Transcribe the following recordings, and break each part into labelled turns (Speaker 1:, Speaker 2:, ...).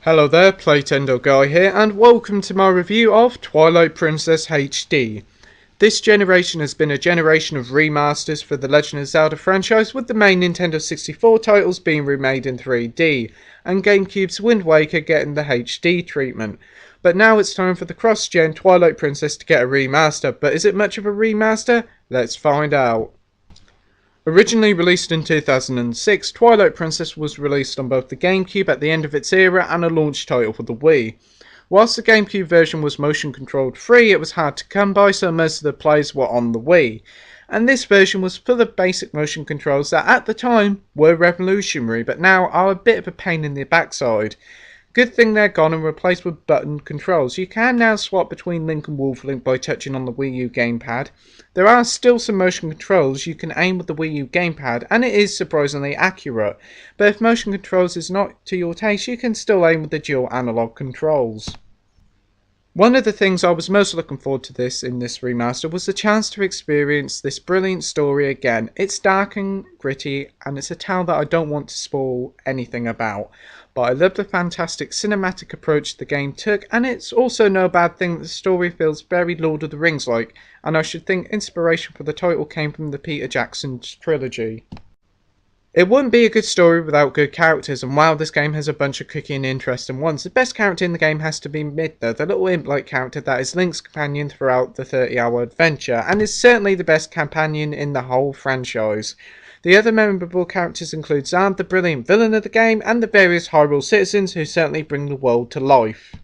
Speaker 1: Hello there, Playtendo Guy here, and welcome to my review of Twilight Princess HD. This generation has been a generation of remasters for the Legend of Zelda franchise, with the main Nintendo 64 titles being remade in 3D, and GameCube's Wind Waker getting the HD treatment. But now it's time for the cross-gen Twilight Princess to get a remaster, but is it much of a remaster? Let's find out. Originally released in 2006, Twilight Princess was released on both the GameCube at the end of its era and a launch title for the Wii. Whilst the GameCube version was motion controlled free, it was hard to come by, so most of the plays were on the Wii. And this version was full of basic motion controls that at the time were revolutionary, but now are a bit of a pain in the backside. Good thing they're gone and replaced with button controls. You can now swap between Link and Wolf Link by touching on the Wii U gamepad. There are still some motion controls. You can aim with the Wii U gamepad and it is surprisingly accurate. But if motion controls is not to your taste, you can still aim with the dual analog controls. One of the things I was most looking forward to in this remaster was the chance to experience this brilliant story again. It's dark and gritty, and it's a tale that I don't want to spoil anything about. But I love the fantastic cinematic approach the game took, and it's also no bad thing that the story feels very Lord of the Rings like, and I should think inspiration for the title came from the Peter Jackson trilogy. It wouldn't be a good story without good characters, and while this game has a bunch of cookie and interesting ones, the best character in the game has to be Midna, the little imp-like character that is Link's companion throughout the 30-hour adventure, and is certainly the best companion in the whole franchise. The other memorable characters include Zard, the brilliant villain of the game, and the various Hyrule citizens who certainly bring the world to life.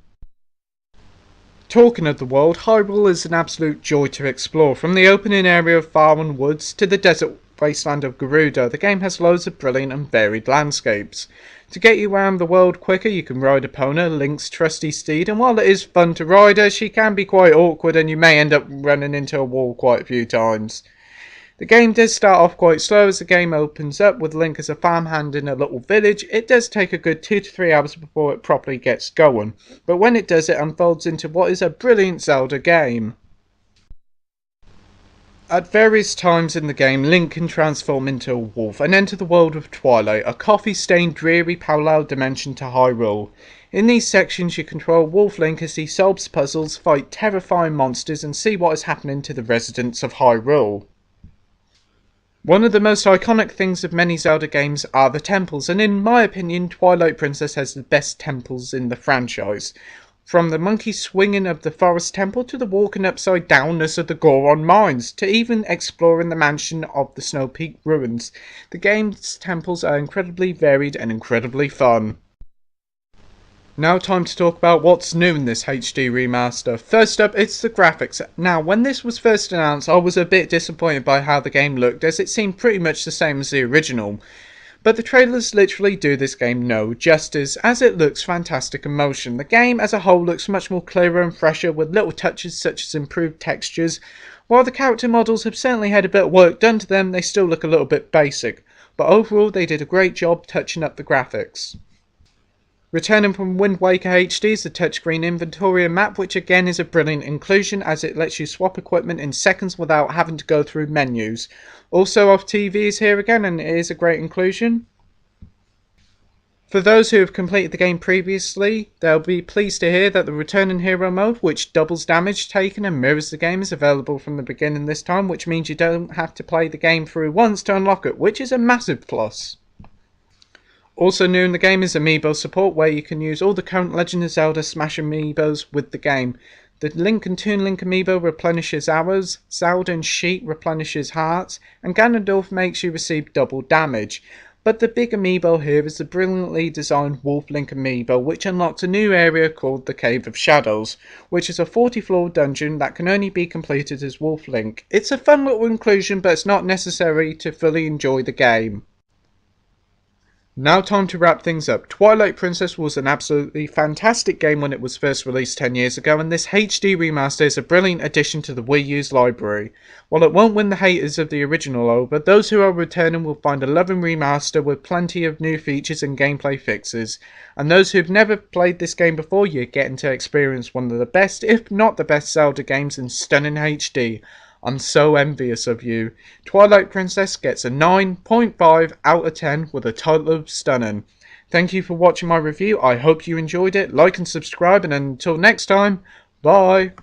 Speaker 1: Talking of the world, Hyrule is an absolute joy to explore. From the opening area of Farwen Woods to the desert wasteland of Gerudo, the game has loads of brilliant and varied landscapes. To get you around the world quicker, you can ride Epona, Link's trusty steed, and while it is fun to ride her, she can be quite awkward and you may end up running into a wall quite a few times. The game does start off quite slow as the game opens up with Link as a farmhand in a little village. It does take a good 2 to 3 hours before it properly gets going, but when it does, it unfolds into what is a brilliant Zelda game. At various times in the game, Link can transform into a wolf and enter the world of Twilight, a coffee-stained, dreary parallel dimension to Hyrule. In these sections, you control Wolf Link as he solves puzzles, fight terrifying monsters, and see what is happening to the residents of Hyrule. One of the most iconic things of many Zelda games are the temples, and in my opinion, Twilight Princess has the best temples in the franchise. From the monkey swinging of the forest temple to the walking upside downness of the Goron mines, to even exploring the mansion of the Snow Peak ruins, the game's temples are incredibly varied and incredibly fun. Now time to talk about what's new in this HD remaster. First up, it's the graphics. Now, when this was first announced, I was a bit disappointed by how the game looked, as it seemed pretty much the same as the original. But the trailers literally do this game no justice, as it looks fantastic in motion. The game as a whole looks much more clearer and fresher, with little touches such as improved textures. While the character models have certainly had a bit of work done to them, they still look a little bit basic. But overall, they did a great job touching up the graphics. Returning from Wind Waker HD is the touchscreen inventory and map, which again is a brilliant inclusion as it lets you swap equipment in seconds without having to go through menus. Also off TV is here again, and it is a great inclusion. For those who have completed the game previously, they'll be pleased to hear that the Returning Hero mode, which doubles damage taken and mirrors the game, is available from the beginning this time, which means you don't have to play the game through once to unlock it, which is a massive plus. Also new in the game is Amiibo support, where you can use all the current Legend of Zelda Smash Amiibos with the game. The Link and Toon Link Amiibo replenishes arrows, Zelda and Sheet replenishes hearts, and Ganondorf makes you receive double damage. But the big Amiibo here is the brilliantly designed Wolf Link Amiibo, which unlocks a new area called the Cave of Shadows, which is a 40-floor dungeon that can only be completed as Wolf Link. It's a fun little inclusion, but it's not necessary to fully enjoy the game. Now time to wrap things up. Twilight Princess was an absolutely fantastic game when it was first released 10 years ago, and this HD remaster is a brilliant addition to the Wii U's library. While it won't win the haters of the original over, those who are returning will find a loving remaster with plenty of new features and gameplay fixes. And those who've never played this game before, you're getting to experience one of the best, if not the best, Zelda games in stunning HD. I'm so envious of you. Twilight Princess gets a 9.5 out of 10 with a title of stunning. Thank you for watching my review. I hope you enjoyed it. Like and subscribe, and until next time, bye.